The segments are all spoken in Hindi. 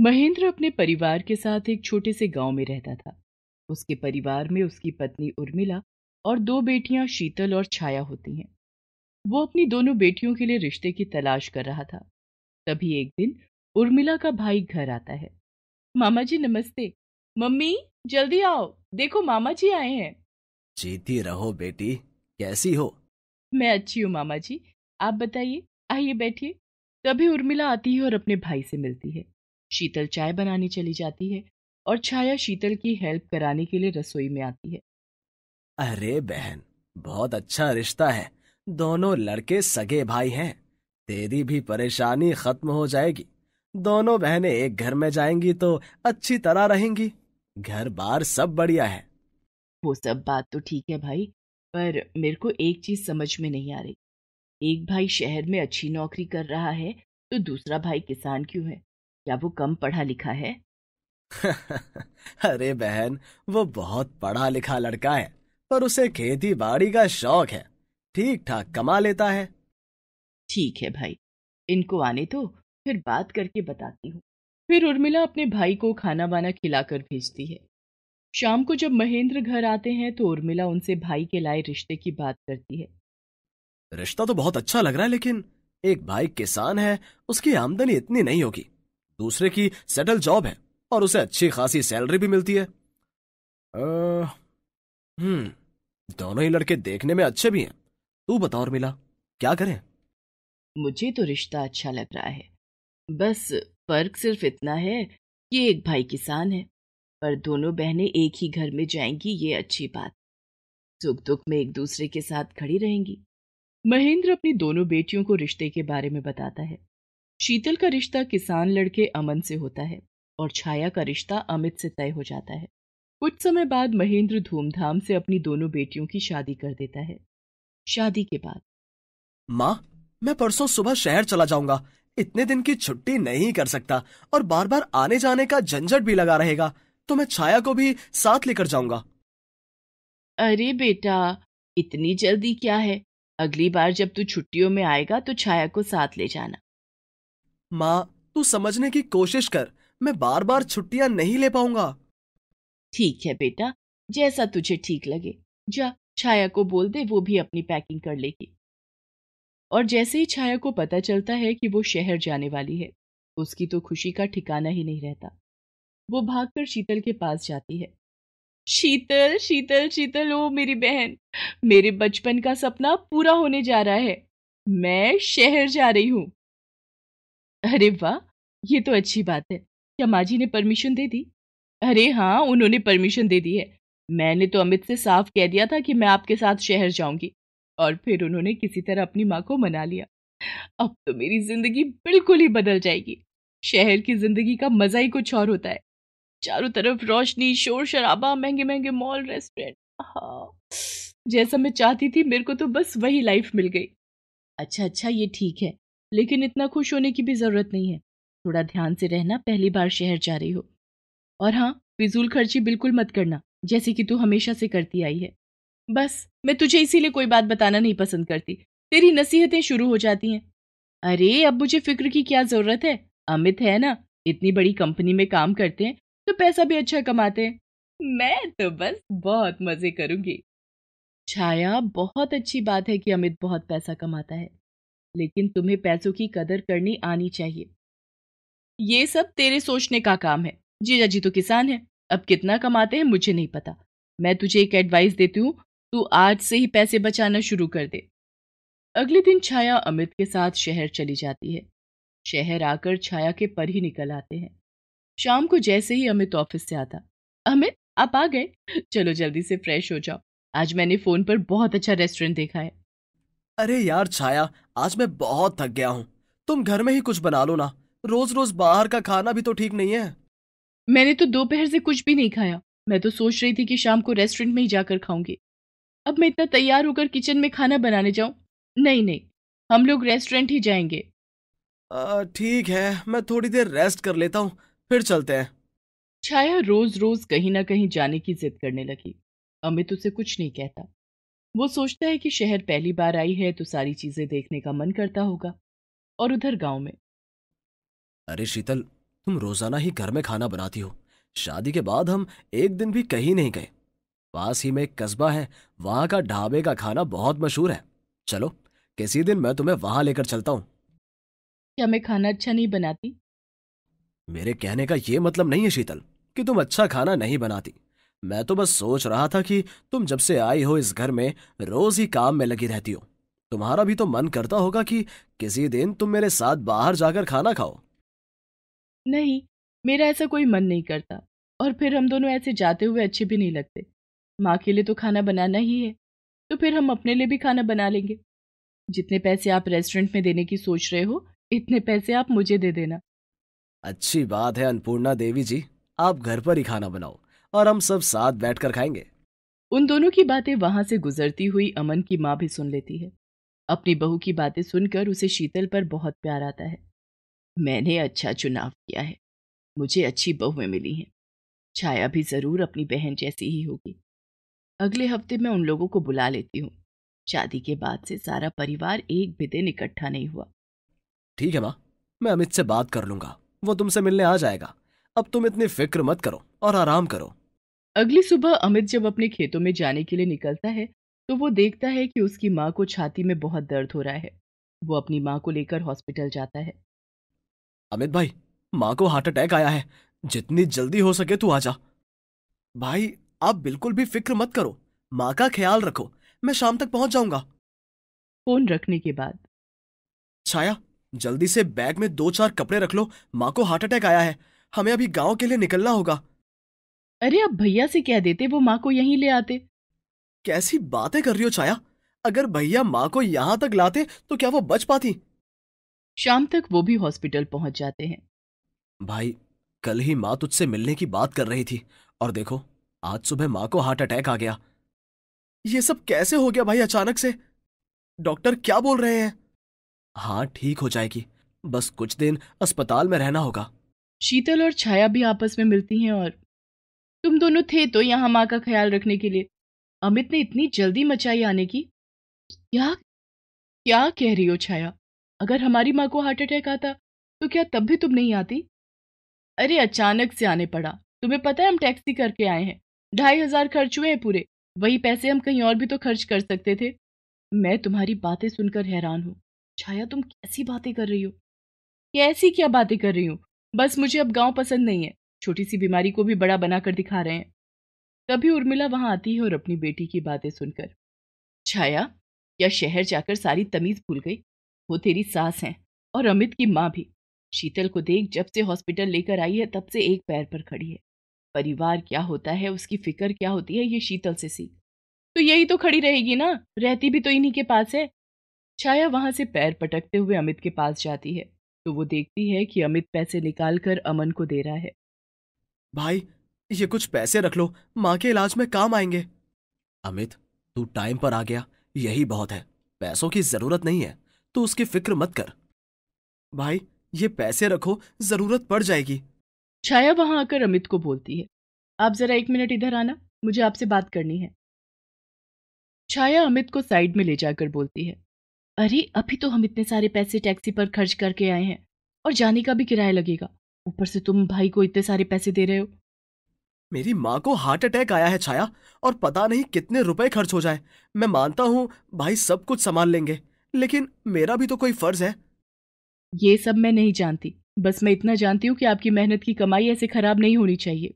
महेंद्र अपने परिवार के साथ एक छोटे से गांव में रहता था। उसके परिवार में उसकी पत्नी उर्मिला और दो बेटियां शीतल और छाया होती हैं। वो अपनी दोनों बेटियों के लिए रिश्ते की तलाश कर रहा था। तभी एक दिन उर्मिला का भाई घर आता है। मामा जी नमस्ते। मम्मी, जल्दी आओ, देखो मामा जी आए हैं। जीती रहो बेटी। कैसी हो? मैं अच्छी हूँ मामा जी। आप बताइए, आइए बैठिए। तभी उर्मिला आती है और अपने भाई से मिलती है। शीतल चाय बनाने चली जाती है और छाया शीतल की हेल्प कराने के लिए रसोई में आती है। अरे बहन, बहुत अच्छा रिश्ता है। दोनों लड़के सगे भाई हैं। तेरी भी परेशानी खत्म हो जाएगी। दोनों बहनें एक घर में जाएंगी तो अच्छी तरह रहेंगी। घर बार सब बढ़िया है। वो सब बात तो ठीक है भाई, पर मेरे को एक चीज समझ में नहीं आ रही। एक भाई शहर में अच्छी नौकरी कर रहा है, तो दूसरा भाई किसान क्यों है? क्या वो कम पढ़ा लिखा है? अरे बहन, वो बहुत पढ़ा लिखा लड़का है, पर उसे खेती बाड़ी का शौक है। ठीक ठाक कमा लेता है। ठीक है भाई, इनको आने दो, फिर बात करके बताती हूँ। फिर उर्मिला अपने भाई को खाना वाना खिलाकर भेजती है। शाम को जब महेंद्र घर आते हैं तो उर्मिला उनसे भाई के लाए रिश्ते की बात करती है। रिश्ता तो बहुत अच्छा लग रहा है, लेकिन एक भाई किसान है, उसकी आमदनी इतनी नहीं होगी। दूसरे की सेटल जॉब है और उसे अच्छी खासी सैलरी भी मिलती है। अ, दोनों ही लड़के देखने में अच्छे भी हैं। तू बता और मिला, क्या करें? मुझे तो रिश्ता अच्छा लग रहा है। बस फर्क सिर्फ इतना है कि एक भाई किसान है, पर दोनों बहनें एक ही घर में जाएंगी, ये अच्छी बात। सुख दुख में एक दूसरे के साथ खड़ी रहेंगी। महेंद्र अपनी दोनों बेटियों को रिश्ते के बारे में बताता है। शीतल का रिश्ता किसान लड़के अमन से होता है और छाया का रिश्ता अमित से तय हो जाता है। कुछ समय बाद महेंद्र धूमधाम से अपनी दोनों बेटियों की शादी कर देता है। शादी के बाद माँ, मैं परसों सुबह शहर चला जाऊंगा। इतने दिन की छुट्टी नहीं कर सकता और बार बार आने जाने का झंझट भी लगा रहेगा। तो मैं छाया को भी साथ लेकर जाऊंगा। अरे बेटा, इतनी जल्दी क्या है? अगली बार जब तू छुट्टियों में आएगा तो छाया को साथ ले जाना। माँ, तू समझने की कोशिश कर। मैं बार बार छुट्टियां नहीं ले पाऊंगा। ठीक है बेटा, जैसा तुझे ठीक लगे। जा, छाया को बोल दे, वो भी अपनी पैकिंग कर लेगी। और जैसे ही छाया को पता चलता है कि वो शहर जाने वाली है, उसकी तो खुशी का ठिकाना ही नहीं रहता। वो भागकर शीतल के पास जाती है। शीतल शीतल शीतल, ओ मेरी बहन, मेरे बचपन का सपना पूरा होने जा रहा है। मैं शहर जा रही हूँ। अरे वाह, ये तो अच्छी बात है। क्या माँ जी ने परमिशन दे दी? अरे हाँ, उन्होंने परमिशन दे दी है। मैंने तो अमित से साफ कह दिया था कि मैं आपके साथ शहर जाऊंगी, और फिर उन्होंने किसी तरह अपनी माँ को मना लिया। अब तो मेरी जिंदगी बिल्कुल ही बदल जाएगी। शहर की जिंदगी का मजा ही कुछ और होता है। चारों तरफ रोशनी, शोर शराबा, महंगे महंगे मॉल, रेस्टोरेंट। हाँ, जैसा मैं चाहती थी, मेरे को तो बस वही लाइफ मिल गई। अच्छा अच्छा, ये ठीक है, लेकिन इतना खुश होने की भी जरूरत नहीं है। थोड़ा ध्यान से रहना, पहली बार शहर जा रही हो। और हाँ, फिजूल खर्ची बिल्कुल मत करना, जैसे कि तू हमेशा से करती आई है। बस मैं तुझे इसीलिए कोई बात बताना नहीं पसंद करती। तेरी नसीहतें शुरू हो जाती हैं। अरे अब मुझे फिक्र की क्या जरूरत है? अमित है ना, इतनी बड़ी कंपनी में काम करते हैं, तो पैसा भी अच्छा कमाते हैं। मैं तो बस बहुत मजे करूंगी। छाया, बहुत अच्छी बात है कि अमित बहुत पैसा कमाता है, लेकिन तुम्हें पैसों की कदर करनी आनी चाहिए। ये सब तेरे सोचने का काम है। जीजा जी तो किसान है, अब कितना कमाते हैं मुझे नहीं पता। मैं तुझे एक एडवाइस देती हूँ, तू आज से ही पैसे बचाना शुरू कर दे। अगले दिन छाया अमित के साथ शहर चली जाती है। शहर आकर छाया के पर ही निकल आते हैं। शाम को जैसे ही अमित ऑफिस से आता, अमित आप आ गए, चलो जल्दी से फ्रेश हो जाओ। आज मैंने फोन पर बहुत अच्छा रेस्टोरेंट देखा है। अरे यार छाया, आज मैं बहुत थक गया हूँ। तुम घर में ही कुछ बना लो ना। रोज रोज बाहर का खाना भी तो ठीक नहीं है। मैंने तो दोपहर से कुछ भी नहीं खाया। मैं तो सोच रही थी कि शाम को रेस्टोरेंट में ही जाकर खाऊंगी। अब मैं इतना तैयार होकर किचन में खाना बनाने जाऊं? नहीं नहीं, हम लोग रेस्टोरेंट ही जाएंगे। ठीक है, मैं थोड़ी देर रेस्ट कर लेता हूँ, फिर चलते हैं। छाया रोज रोज कहीं ना कहीं जाने की जिद करने लगी। अमित उसे कुछ नहीं कहता। वो सोचता है कि शहर पहली बार आई है तो सारी चीजें देखने का मन करता होगा। और उधर गांव में अरे शीतल, तुम रोजाना ही घर में खाना बनाती हो। शादी के बाद हम एक दिन भी कहीं नहीं गए। पास ही में एक कस्बा है, वहां का ढाबे का खाना बहुत मशहूर है। चलो, किसी दिन मैं तुम्हें वहां लेकर चलता हूँ। क्या मैं खाना अच्छा नहीं बनाती? मेरे कहने का ये मतलब नहीं है शीतल कि तुम अच्छा खाना नहीं बनाती। मैं तो बस सोच रहा था कि तुम जब से आई हो इस घर में रोज ही काम में लगी रहती हो। तुम्हारा भी तो मन करता होगा कि किसी दिन तुम मेरे साथ बाहर जाकर खाना खाओ। नहीं, मेरा ऐसा कोई मन नहीं करता। और फिर हम दोनों ऐसे जाते हुए अच्छे भी नहीं लगते। माँ के लिए तो खाना बनाना ही है, तो फिर हम अपने लिए भी खाना बना लेंगे। जितने पैसे आप रेस्टोरेंट में देने की सोच रहे हो, इतने पैसे आप मुझे दे देना। अच्छी बात है अन्नपूर्णा देवी जी, आप घर पर ही खाना बनाओ और हम सब साथ बैठकर खाएंगे। उन दोनों की बातें वहां से गुजरती हुई अमन की माँ भी सुन लेती है। अपनी बहू की बातें सुनकर उसे शीतल पर बहुत प्यार आता है। मैंने अच्छा चुनाव किया है, मुझे अच्छी बहुएं मिली हैं। छाया भी जरूर अपनी बहन जैसी ही होगी। अगले हफ्ते मैं उन लोगों को बुला लेती हूँ। शादी के बाद से सारा परिवार एक भी दिन इकट्ठा नहीं हुआ। ठीक है माँ, मैं अमित से बात कर लूंगा, वो तुमसे मिलने आ जाएगा। अब तुम इतनी फिक्र मत करो और आराम करो। अगली सुबह अमित जब अपने खेतों में जाने के लिए निकलता है, तो वो देखता है कि उसकी माँ को छाती में बहुत दर्द हो रहा है। वो अपनी माँ को लेकर हॉस्पिटल जाता है। अमित भाई, माँ को हार्ट अटैक आया है, जितनी जल्दी हो सके तू आजा। भाई, आप बिल्कुल भी फिक्र मत करो, माँ का ख्याल रखो, मैं शाम तक पहुंच जाऊंगा। फोन रखने के बाद छाया, जल्दी से बैग में 2-4 कपड़े रख लो, माँ को हार्ट अटैक आया है, हमें अभी गांव के लिए निकलना होगा। अरे अब भैया से कह देते, वो माँ को यहीं ले आते। कैसी बातें कर रही हो छाया? अगर भैया माँ को यहां तक लाते तो क्या वो बच पाती? शाम तक वो भी हॉस्पिटल पहुंच जाते हैं। भाई, कल ही माँ तुझसे मिलने की बात कर रही थी और देखो, आज सुबह माँ को हार्ट अटैक आ गया। ये सब कैसे हो गया भाई अचानक से? डॉक्टर क्या बोल रहे हैं? हाँ, ठीक हो जाएगी, बस कुछ दिन अस्पताल में रहना होगा। शीतल और छाया भी आपस में मिलती हैं। और तुम दोनों थे तो यहाँ माँ का ख्याल रखने के लिए। अमित ने इतनी जल्दी मचाई आने की। क्या क्या कह रही हो छाया? अगर हमारी माँ को हार्ट अटैक आता तो क्या तब भी तुम नहीं आती? अरे अचानक से आने पड़ा। तुम्हें पता है हम टैक्सी करके आए हैं। 2,500 खर्च हुए हैं पूरे। वही पैसे हम कहीं और भी तो खर्च कर सकते थे। मैं तुम्हारी बातें सुनकर हैरान हूँ। छाया, तुम कैसी बातें कर रही हो? कैसी क्या बातें कर रही हूँ? बस मुझे अब गांव पसंद नहीं है। छोटी सी बीमारी को भी बड़ा बनाकर दिखा रहे हैं। तभी उर्मिला वहां आती है और अपनी बेटी की बातें सुनकर, छाया, क्या शहर जाकर सारी तमीज भूल गई? वो तेरी सास हैं और अमित की माँ भी। शीतल को देख, जब से हॉस्पिटल लेकर आई है तब से एक पैर पर खड़ी है। परिवार क्या होता है, उसकी फिक्र क्या होती है, ये शीतल से सीख। तो यही तो खड़ी रहेगी ना, रहती भी तो इन्हीं के पास है। छाया वहां से पैर पटकते हुए अमित के पास जाती है, तो वो देखती है कि अमित पैसे निकालकर अमन को दे रहा है। भाई, ये कुछ पैसे रख लो, माँ के इलाज में काम आएंगे। अमित, तू टाइम पर आ गया, यही बहुत है। पैसों की जरूरत नहीं है, तू उसकी फिक्र मत कर। भाई, ये पैसे रखो, जरूरत पड़ जाएगी। छाया वहां आकर अमित को बोलती है, आप जरा 1 मिनट इधर आना, मुझे आपसे बात करनी है। छाया अमित को साइड में ले जाकर बोलती है, अरे अभी तो हम इतने सारे पैसे टैक्सी पर खर्च करके आए हैं, और जाने का भी किराया लगेगा। ऊपर से तुम भाई को इतने सारे पैसे दे रहे हो। मेरी माँ को हार्ट अटैक आया है छाया, और पता नहीं कितने रुपए खर्च हो जाए। मैं मानता हूँ भाई सब कुछ संभाल लेंगे, लेकिन मेरा भी तो कोई फर्ज है। ये सब मैं नहीं जानती, बस मैं इतना जानती हूँ कि आपकी मेहनत की कमाई ऐसे खराब नहीं होनी चाहिए।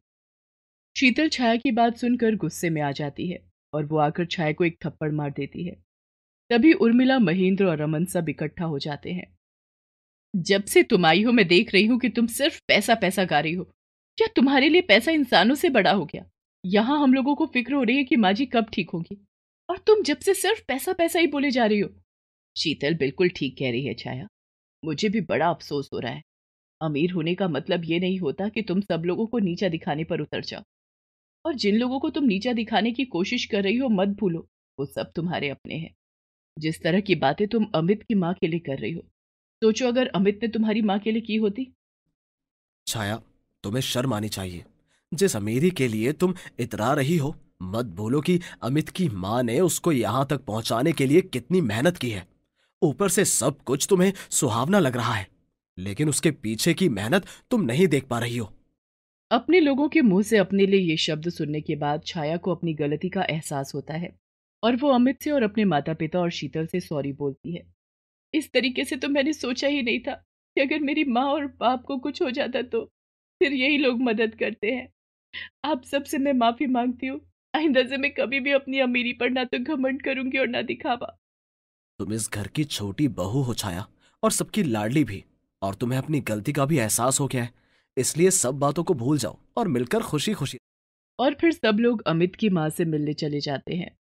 शीतल छाया की बात सुनकर गुस्से में आ जाती है और वो आकर छाया को एक थप्पड़ मार देती है। तभी उर्मिला, महेंद्र और रमन सब इकट्ठा हो जाते हैं। जब से तुम आई हो मैं देख रही हूँ कि तुम सिर्फ पैसा पैसा गा रही हो। क्या तुम्हारे लिए पैसा इंसानों से बड़ा हो गया? यहाँ हम लोगों को फिक्र हो रही है कि माँ जी कब ठीक होगी, और तुम जब से सिर्फ पैसा पैसा ही बोले जा रही हो। शीतल बिल्कुल ठीक कह रही है छाया, मुझे भी बड़ा अफसोस हो रहा है। अमीर होने का मतलब ये नहीं होता कि तुम सब लोगों को नीचा दिखाने पर उतर जाओ। और जिन लोगों को तुम नीचा दिखाने की कोशिश कर रही हो, मत भूलो, वो सब तुम्हारे अपने हैं। जिस तरह की बातें तुम अमित की माँ के लिए कर रही हो, सोचो अगर अमित ने तुम्हारी माँ के लिए की होती। छाया, तुम्हें शर्म आनी चाहिए। जिस अमीरी के लिए तुम इतरा रही हो, मत भूलो कि अमित की माँ ने उसको यहां तक पहुंचाने के लिए कितनी मेहनत की है। ऊपर से सब कुछ तुम्हें सुहावना लग रहा है। लेकिन उसके पीछे की मेहनत तुम नहीं देख पा रही हो। अपने लोगों के मुंह से अपने लिए ये शब्द सुनने के बाद छाया को अपनी गलती का एहसास होता है और वो अमित से और अपने माता पिता और शीतल से सॉरी बोलती है। इस तरीके से तो मैंने सोचा ही नहीं था कि अगर मेरी माँ और बाप को कुछ हो जाता तो फिर यही लोग मदद करते हैं। आप सबसे मैं माफी मांगती हूँ। आइंदा से मैं कभी भी अपनी अमीरी पर ना तो घमंड करूंगी और ना दिखावा। तुम इस घर की छोटी बहू हो छाया, और सबकी लाडली भी। और तुम्हें अपनी गलती का भी एहसास हो गया है, इसलिए सब बातों को भूल जाओ और मिलकर खुशी खुशी। और फिर सब लोग अमित की माँ से मिलने चले जाते हैं।